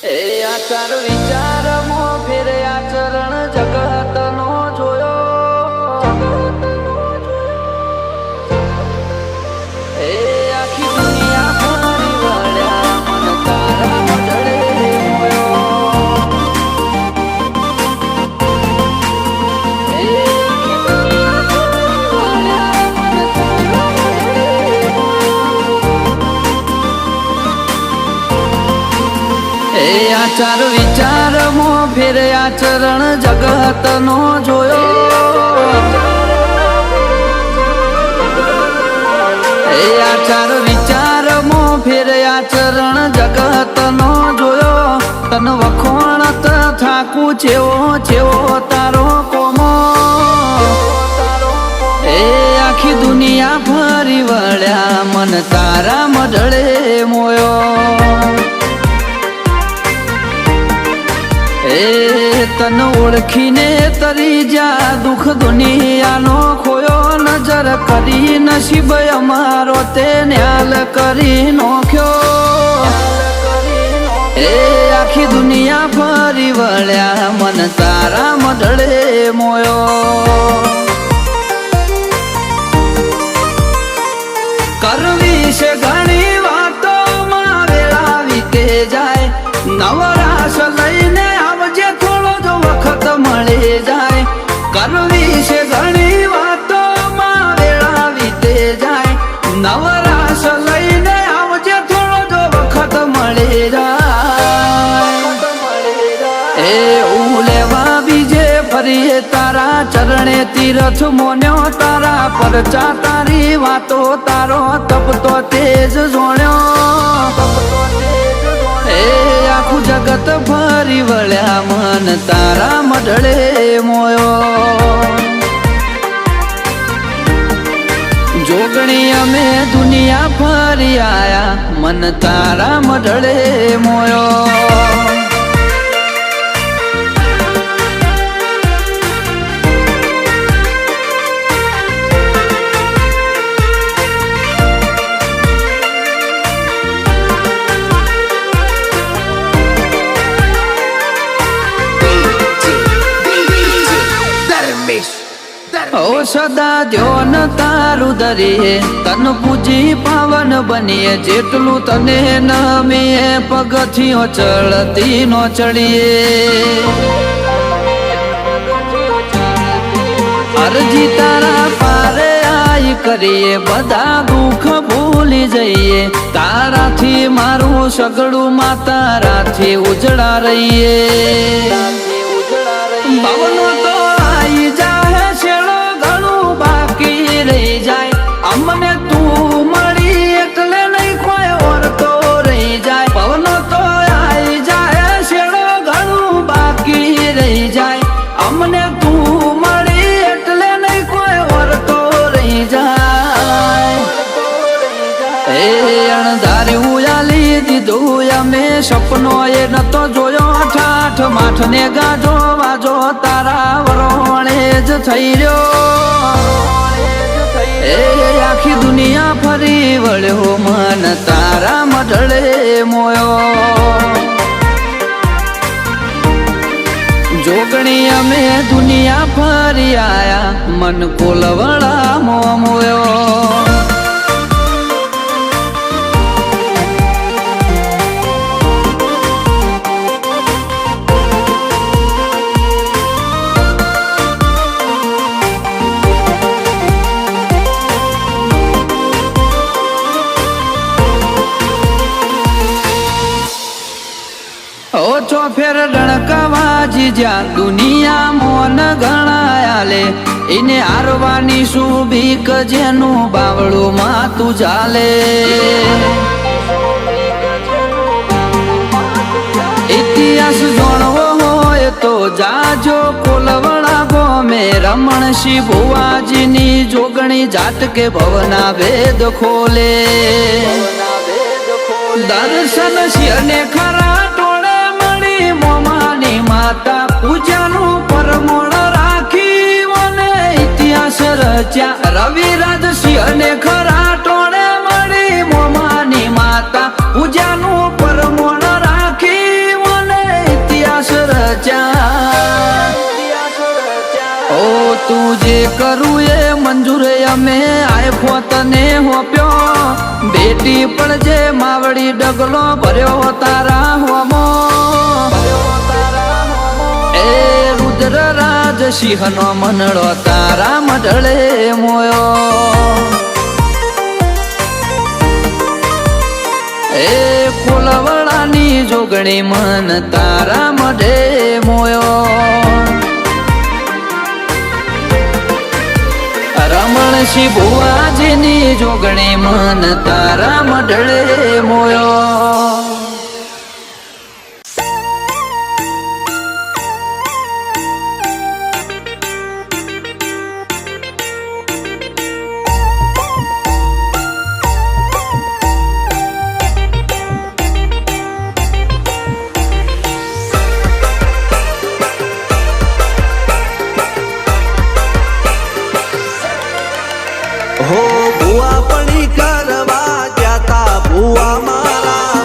એ આચાર વિચારમો ફેર આચરણ જગતનો જોયો એ આખી દુનિયા ફરી વળ્યા મન તારા મઢડે આચાર વિચારમો ફેર આચરણ જગતનો જોયો એ આચાર વિચારમો ફેર આચરણ જગતનો જોયો તન વખોણત થાકું છેવો છેવો તારો કોમો એ આખી દુનિયા ફરી વળ્યા મન તારા મઢડે મોયો એ તન ઓળખીને તરી જા દુઃખ દુનિયાનો ખોયો નજર કરી નસીબ અમારો તે ન્યાલ કરી નોખ્યો એ આખી દુનિયા ફરી વળ્યા મન તારા મઢડે મોયો કરવી છે ઘણી વાતો માં વેળા વીતે જાય નવરાશ લઈને આવજે થોડો જો વખત મળી જાય કરવી છે ઘણી વાતો માં વેળા વીતે જાય નવરાશ લઈને આવજે થોડો જો વખત મળી જાય એ હું લેવા બીજે ફરીએ તારા ચરણે તીરથ મોન્યો તારા પરચા તારી વાતો તારો તપતો તેજ જોણ્યો એ આખું જગત ફરી વળ્યા મન તારા મઢડે મોયો જોગણી અમે દુનિયા ફરી આયા મન તારા મઢડે મોયો ઓ સદા ધ્યોન તારું ધરીએ તન પૂજી પાવન બનીએ જેટલું તને નમીએ પગથિયો ચડતી નો ચડીએ અરજી તારા પારે આઈ કરીએ બધા દુઃખ ભૂલી જઈએ તારાથી મારું સગડું માં તારાથી ઉજળા રહીએ ભાવનો તો આઈ જાહે છેડો ઘણું બાકી રહી જાય અમને તું મળી એટલે નહીં કોઈ ઓરતો રહી જાય પવનો તો આઈ જાય છેડો ઘણું બાકી રહી જાય અમને તું મળી એટલે નહીં કોઈ ઓરતો રહી જાય એ અણધારી ઉયાલી દીધું અમે સપનો એ નતો જોયો ઠાઠ માઠ ને ગાજો વાજો તારા વરોણે જ થઈ રહ્યો એ આખી દુનિયા ફરી વળ્યો મન તારા મઢડે મોયો જોગણી અમે દુનિયા ફરી આયા મન કોલવડા મોયો ઓછો ફેર રણકવાજી જ્યાં દુનિયા મોન ગણાયાલે એને હારવાની શું બીક જેનું બાવળું માતું ચાલે ઇતિહાસ જાણવો હોય તો જાજો કોલવડા ગોમે રમણસિંહ ભુવાજીની જોગણી જાટકે ભવના વેદ ખોલે દર્શન સિંહને ખરા મોમાની માતા પૂજાનું પરમોણ રાખી મને ઇતિહાસ રચ્યા રવિરાજ સિંહને ખરા ટોળે મળી મોમાની માતા પૂજાનું પરમોણ રાખી મને તારું જે કરું એ મંજૂર અમે આયફો તને હોપ્યો બેટી પણ જે માવડી ડગલો ભર્યો તારા હોમો એ રુદ્ર રાજ સિંહ નો મનડો તારા મઢળે મોયો એ ફૂલવડાની જોગણી મન તારા મઢે મોયો રમણસિંહ ભુવાજીની જોગણી મન તારા મઢળે મોયો હો ભુવા પણી કરવા જાતા ભુવા મારા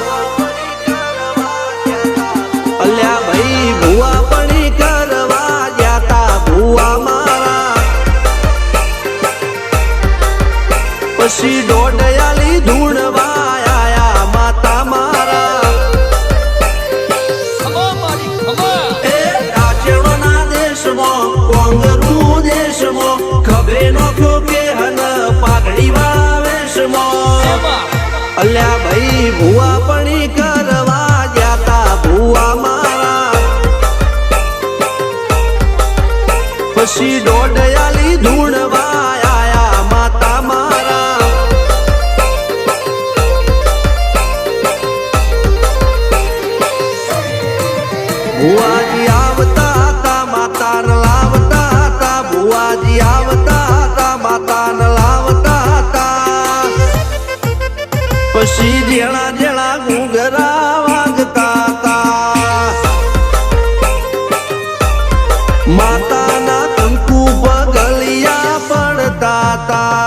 અલ્યા ભાઈ ભુવા પણી કરવા જાતા ભુવા મારા પછી દોડયાલી ધૂણવા આયા માતા મારા એ રાચેવના દેશમાં કોંગરું દેશમાં ખબે નો કે પાઘડી વાળા વેશમાં અલ્યા ભાઈ ભુવા પણી કરવા જાતા ભુવા મારા પછી દોડયાલી ધૂણવા આયા માતા મારા ભુવાજી આવતા હતા માતા ન લાવતા હતા ભુવાજી આવતા હતા માતા ન લાવતા હતા પછી જેણા જેણા ઘૂંઘરા વાગતા હતા માતાના કંકુ પગલિયા પડતા હતા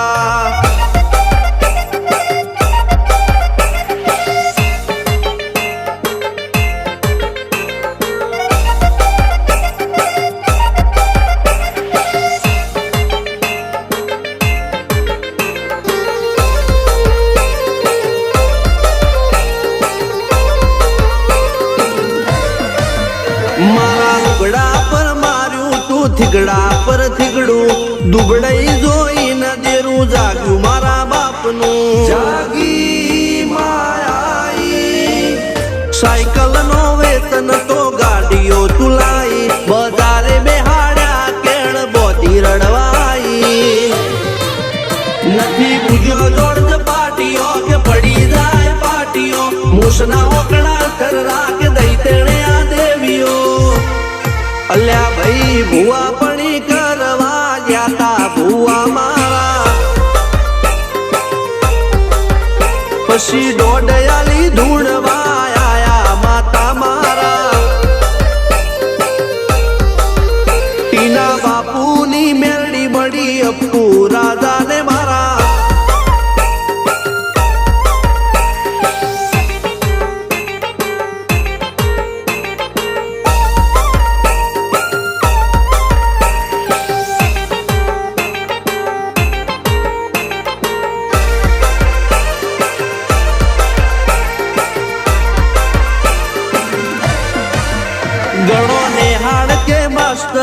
મારા લુગડા પર માર્યું તું થીગડા પર થીગડું દુબળાઈ જોઈને દેરું જાગ્યું મારા બાપનું જાગી માયાઈ સાયકલ નો વેતન તો ગાડીઓ તુલાઈ બજારે બેહાડ્યા કેણ બોધી રડવાઈ નથી પૂજ્યો જોડ પાટીઓ કે પડી જાય પાટીઓ મૂસના ઓકડા કર રાખ દઈ તેણે આ દેવીઓ અલ્યા ભાઈ ભુવા પણી કરવા જાતા ભુવા મારા પછી દોડયાલી ધૂણવા આયા માતા મારા ટીના બાપુની મેરડી મળી અપ્પુ રાજાને મારા ગણો ને હાડ કે મસ્ત